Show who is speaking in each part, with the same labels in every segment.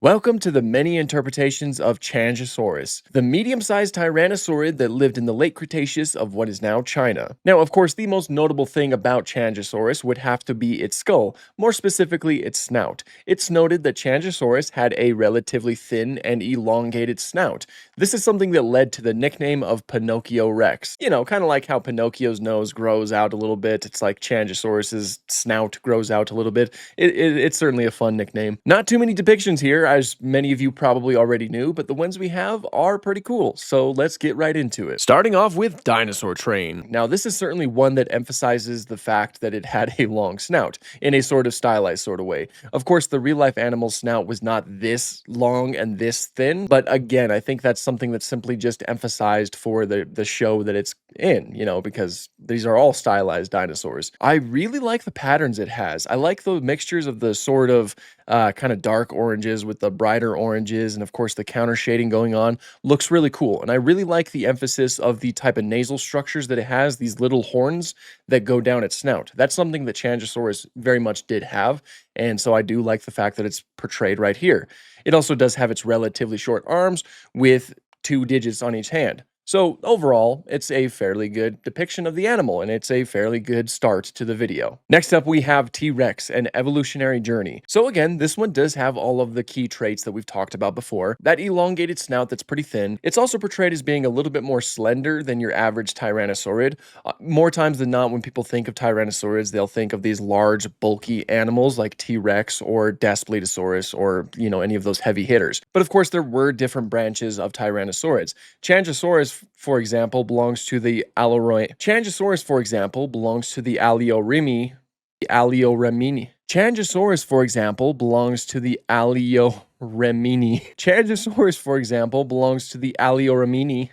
Speaker 1: Welcome to the many interpretations of Qianzhousaurus, the medium-sized tyrannosaurid that lived in the late Cretaceous of what is now China. Now, of course, the most notable thing about Qianzhousaurus would have to be its skull, more specifically its snout. It's noted that Qianzhousaurus had a relatively thin and elongated snout. This is something that led to the nickname of Pinocchio Rex. You know, kind of like how Pinocchio's nose grows out a little bit, it's like Qianzhousaurus's snout grows out a little bit. It's certainly a fun nickname. Not too many depictions here, as many of you probably already knew, but the ones we have are pretty cool, so let's get right into it. Starting off with Dinosaur Train. Now, this is certainly one that emphasizes the fact that it had a long snout, in a sort of stylized sort of way. Of course, the real-life animal's snout was not this long and this thin, but again, I think that's something that's simply just emphasized for the show that it's in, you know, because these are all stylized dinosaurs. I really like the patterns it has. I like the mixtures of the sort of kind of dark oranges with the brighter oranges, and of course the counter shading going on looks really cool. And I really like the emphasis of the type of nasal structures that it has, these little horns that go down its snout. That's something that Qianzhousaurus very much did have, and so I do like the fact that it's portrayed right here. It also does have its relatively short arms with 2 digits on each hand. So overall, it's a fairly good depiction of the animal, and it's a fairly good start to the video. Next up, we have T-Rex, an evolutionary journey. So again, this one does have all of the key traits that we've talked about before. That elongated snout that's pretty thin. It's also portrayed as being a little bit more slender than your average Tyrannosaurid. More times than not, when people think of Tyrannosaurids, they'll think of these large, bulky animals like T-Rex or Daspletosaurus or, you know, any of those heavy hitters. But of course, there were different branches of Tyrannosaurids. Qianzhousaurus, for example, belongs to the Qianzhousaurus, for example, belongs to the Alioramus. Qianzhousaurus, for example, belongs to the Alioramini. Qianzhousaurus, for example, belongs to the Alioramini.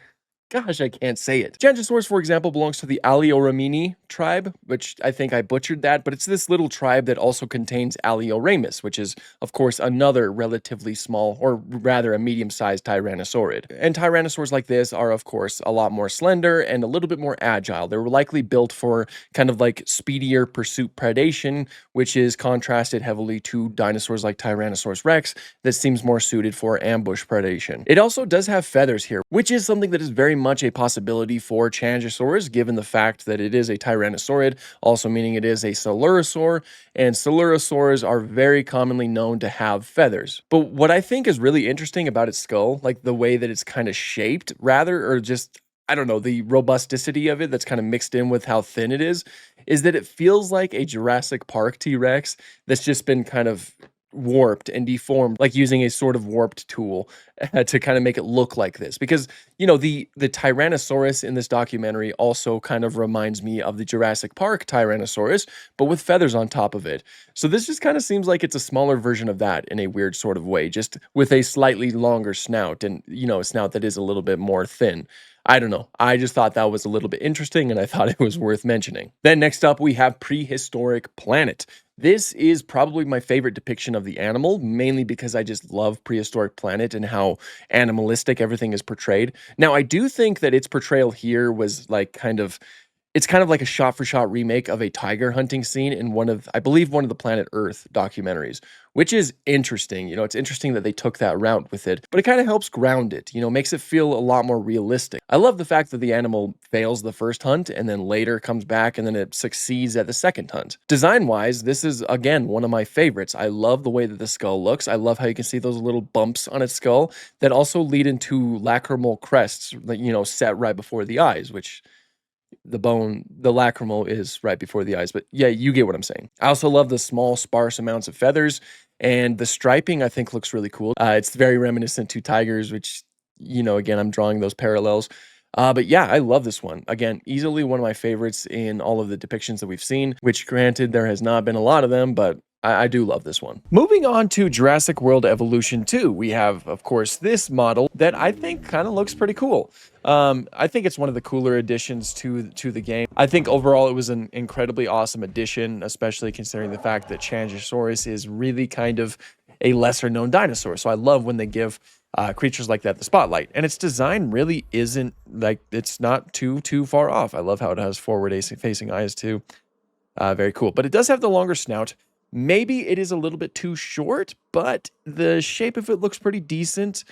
Speaker 1: Gosh, I can't say it. Qianzhousaurus, for example, belongs to the Alioramini tribe, which I think I butchered that, but it's this little tribe that also contains Alioramus, which is, of course, another relatively small, or rather a medium-sized tyrannosaurid. And tyrannosaurs like this are, of course, a lot more slender and a little bit more agile. They were likely built for kind of like speedier pursuit predation, which is contrasted heavily to dinosaurs like Tyrannosaurus Rex that seems more suited for ambush predation. It also does have feathers here, which is something that is very much a possibility for Qianzhousaurus, given the fact that it is a tyrannosaurid, also meaning it is a coelurosaur, and coelurosaurs are very commonly known to have feathers. But what I think is really interesting about its skull, like the way that it's kind of shaped, rather, or just, I don't know, the robusticity of it that's kind of mixed in with how thin it is that it feels like a Jurassic Park T-Rex that's just been kind of warped and deformed, like using a sort of warped tool to kind of make it look like this. Because, you know, the Tyrannosaurus in this documentary also kind of reminds me of the Jurassic Park Tyrannosaurus, but with feathers on top of it. So this just kind of seems like it's a smaller version of that in a weird sort of way, just with a slightly longer snout and, you know, a snout that is a little bit more thin. I don't know. I just thought that was a little bit interesting, and I thought it was worth mentioning. Then next up, we have Prehistoric Planet. This is probably my favorite depiction of the animal, mainly because I just love Prehistoric Planet and how animalistic everything is portrayed. Now, I do think that its portrayal here was like it's kind of like a shot-for-shot remake of a tiger hunting scene in I believe one of the Planet Earth documentaries, which is interesting. You know, it's interesting that they took that route with it, but it kind of helps ground it, you know, makes it feel a lot more realistic. I love the fact that the animal fails the first hunt and then later comes back and then it succeeds at the second hunt. Design-wise, this is, again, one of my favorites. I love the way that the skull looks. I love how you can see those little bumps on its skull that also lead into lacrimal crests, you know, set right before the eyes, which the lacrimal is right before the eyes, but yeah, you get what I'm saying. I also love the small, sparse amounts of feathers, and the striping I think looks really cool. It's very reminiscent to tigers, which, you know, again, I'm drawing those parallels. But yeah, I love this one. Again, easily one of my favorites in all of the depictions that we've seen, which granted, there has not been a lot of them, but I do love this one. Moving on to Jurassic World Evolution 2, we have, of course, this model that I think kind of looks pretty cool. I think it's one of the cooler additions to the game. I think overall it was an incredibly awesome addition, especially considering the fact that Qianzhousaurus is really kind of a lesser known dinosaur. So I love when they give creatures like that the spotlight, and its design really isn't like, it's not too far off. I love how it has forward facing eyes too. Very cool, but it does have the longer snout, Maybe it is a little bit too short, but the shape of it looks pretty decent.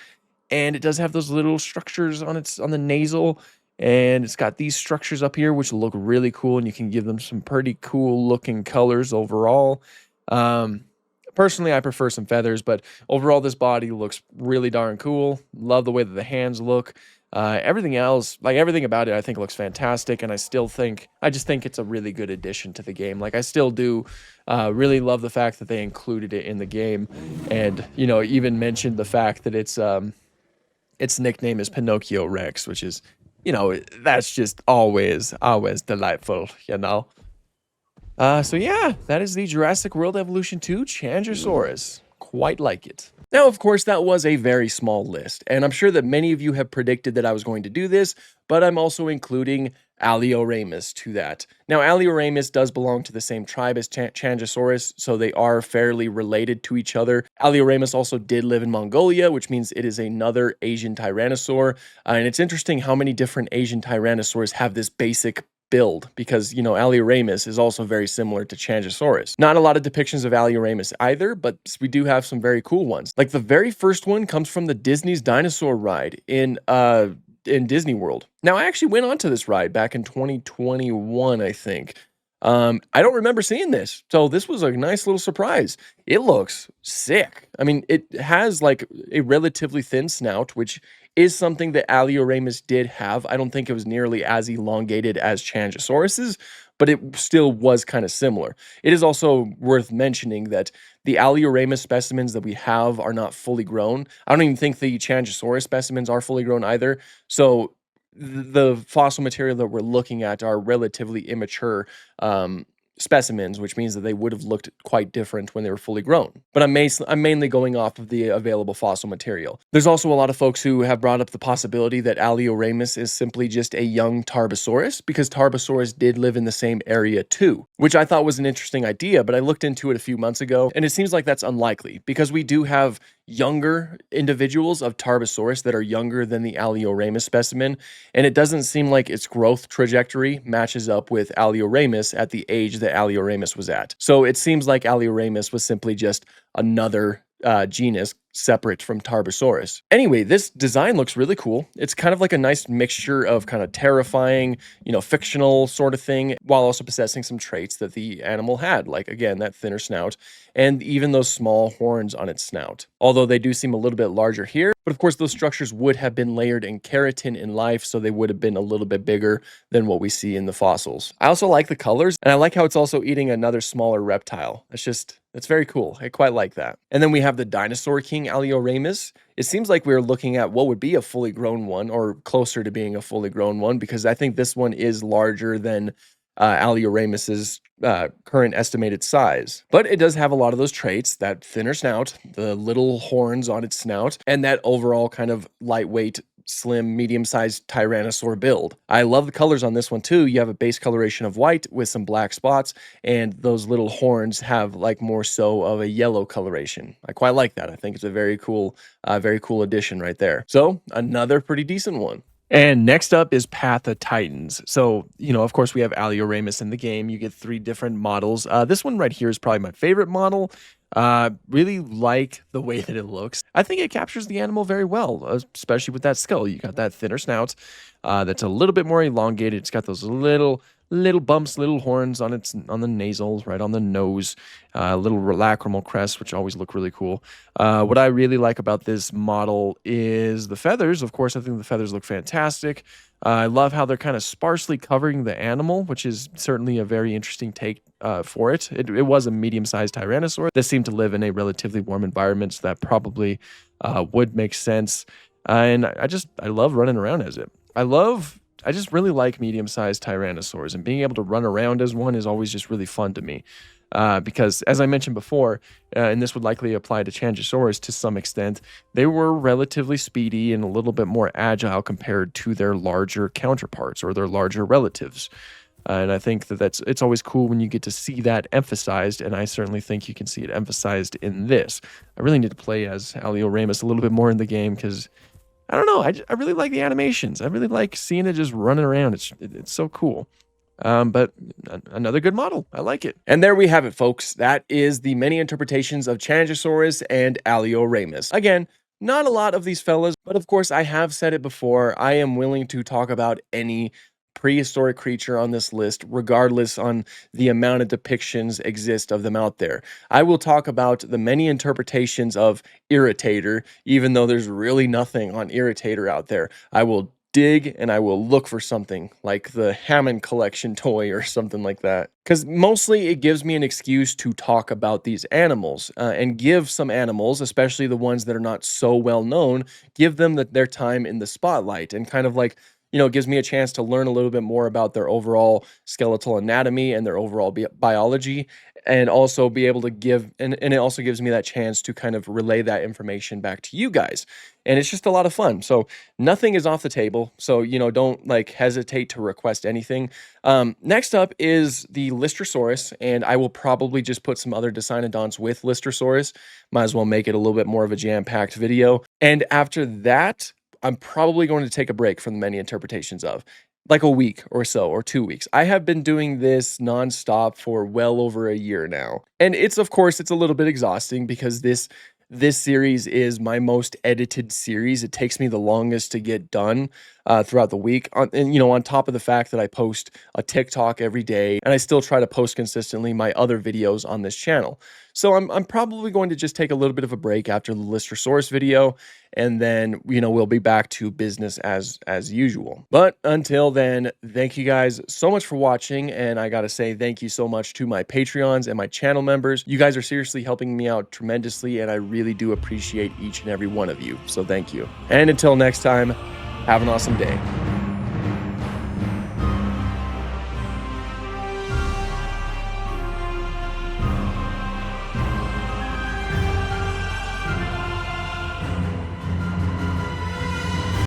Speaker 1: And it does have those little structures on the nasal, and it's got these structures up here which look really cool, and you can give them some pretty cool looking colors overall. Personally, I prefer some feathers, but overall this body looks really darn cool. Love the way that the hands look. Everything else, like everything about it, I think looks fantastic, and I just think it's a really good addition to the game. Like I still do really love the fact that they included it in the game, and even mentioned the fact that its nickname is Pinocchio Rex, which is, that's just always delightful, So yeah, that is the Jurassic World Evolution 2 Qianzhousaurus. Quite like it. Now, of course, that was a very small list, and I'm sure that many of you have predicted that I was going to do this, but I'm also including Alioramus to that. Now, Alioramus does belong to the same tribe as Qianzhousaurus, so they are fairly related to each other. Alioramus also did live in Mongolia, which means it is another Asian tyrannosaur, and it's interesting how many different Asian tyrannosaurs have this basic build, because Alioramus is also very similar to Qianzhousaurus. Not a lot of depictions of Alioramus either, but we do have some very cool ones. Like the very first one comes from the Disney's dinosaur ride in Disney World. Now, I actually went onto this ride back in 2021, I think. I don't remember seeing this, so this was a nice little surprise. It looks sick. I mean, it has like a relatively thin snout, which is something that Alioramus did have. I don't think it was nearly as elongated as Qianzhousaurus's, but it still was kind of similar. It is also worth mentioning that the Alioramus specimens that we have are not fully grown. I don't even think the Qianzhousaurus specimens are fully grown either. So the fossil material that we're looking at are relatively immature specimens, which means that they would have looked quite different when they were fully grown. But I'm mainly going off of the available fossil material. There's also a lot of folks who have brought up the possibility that Alioramus is simply just a young Tarbosaurus, because Tarbosaurus did live in the same area too, which I thought was an interesting idea, but I looked into it a few months ago, and it seems like that's unlikely, because we do have younger individuals of Tarbosaurus that are younger than the Alioramus specimen, and it doesn't seem like its growth trajectory matches up with Alioramus at the age that Alioramus was at. So it seems like Alioramus was simply just another genus separate from Tarbosaurus. Anyway, this design looks really cool. It's kind of like a nice mixture of kind of terrifying, fictional sort of thing, while also possessing some traits that the animal had, like, again, that thinner snout, and even those small horns on its snout. Although they do seem a little bit larger here, but of course those structures would have been layered in keratin in life, so they would have been a little bit bigger than what we see in the fossils. I also like the colors, and I like how it's also eating another smaller reptile. That's very cool. I quite like that. And then we have the Dinosaur King Alioramus. It seems like we're looking at what would be a fully grown one, or closer to being a fully grown one, because I think this one is larger than Alioramus's current estimated size. But it does have a lot of those traits: that thinner snout, the little horns on its snout, and that overall kind of lightweight, slim, medium-sized tyrannosaur build. I love the colors on this one too. You have a base coloration of white with some black spots, and those little horns have like more so of a yellow coloration. I quite like that. I think it's a very cool addition right there. So another pretty decent one. And next up is Path of Titans. So, of course, we have Alioramus in the game. You get 3 different models. This one right here is probably my favorite model. Really like the way that it looks. I think it captures the animal very well, especially with that skull. You got that thinner snout that's a little bit more elongated. It's got those little bumps, little horns on the nasals, right on the nose, little lacrimal crest, which always look really cool. What I really like about this model is the feathers. Of course, I think the feathers look fantastic. I love how they're kind of sparsely covering the animal, which is certainly a very interesting take for it. It was a medium-sized tyrannosaur that seemed to live in a relatively warm environment, so that probably would make sense. And I love running around as it. I just really like medium-sized tyrannosaurs, and being able to run around as one is always just really fun to me. Because, as I mentioned before, and this would likely apply to Qianzhousaurus to some extent, they were relatively speedy and a little bit more agile compared to their larger counterparts or their larger relatives. And I think that it's always cool when you get to see that emphasized, and I certainly think you can see it emphasized in this. I really need to play as Alioramus a little bit more in the game, because I don't know, I really like the animations. I really like seeing it just running around. It's so cool. But another good model. I like it. And there we have it, folks. That is the many interpretations of Qianzhousaurus and Alioramus. Again, not a lot of these fellas, but of course, I have said it before. I am willing to talk about any prehistoric creature on this list, regardless on the amount of depictions exist of them out there. I will talk about the many interpretations of Irritator, even though there's really nothing on Irritator out there. I will dig and I will look for something like the Hammond collection toy or something like that. Because mostly it gives me an excuse to talk about these animals and give some animals, especially the ones that are not so well known, give them their time in the spotlight and kind of like, it gives me a chance to learn a little bit more about their overall skeletal anatomy and their overall biology, and also be able to give, and it also gives me that chance to kind of relay that information back to you guys. And it's just a lot of fun. So nothing is off the table. So, don't like hesitate to request anything. Next up is the Lystrosaurus, and I will probably just put some other Dicynodonts with Lystrosaurus. Might as well make it a little bit more of a jam-packed video. And after that, I'm probably going to take a break from the many interpretations of like a week or so, or 2 weeks. I have been doing this nonstop for well over a year now. And of course, it's a little bit exhausting because this series is my most edited series. It takes me the longest to get done throughout the week. On top of the fact that I post a TikTok every day, and I still try to post consistently my other videos on this channel. So I'm probably going to just take a little bit of a break after the Lystrosaurus video, and then we'll be back to business as usual. But until then, thank you guys so much for watching, and I gotta say thank you so much to my Patreons and my channel members. You guys are seriously helping me out tremendously, and I really do appreciate each and every one of you. So thank you. And until next time, have an awesome day.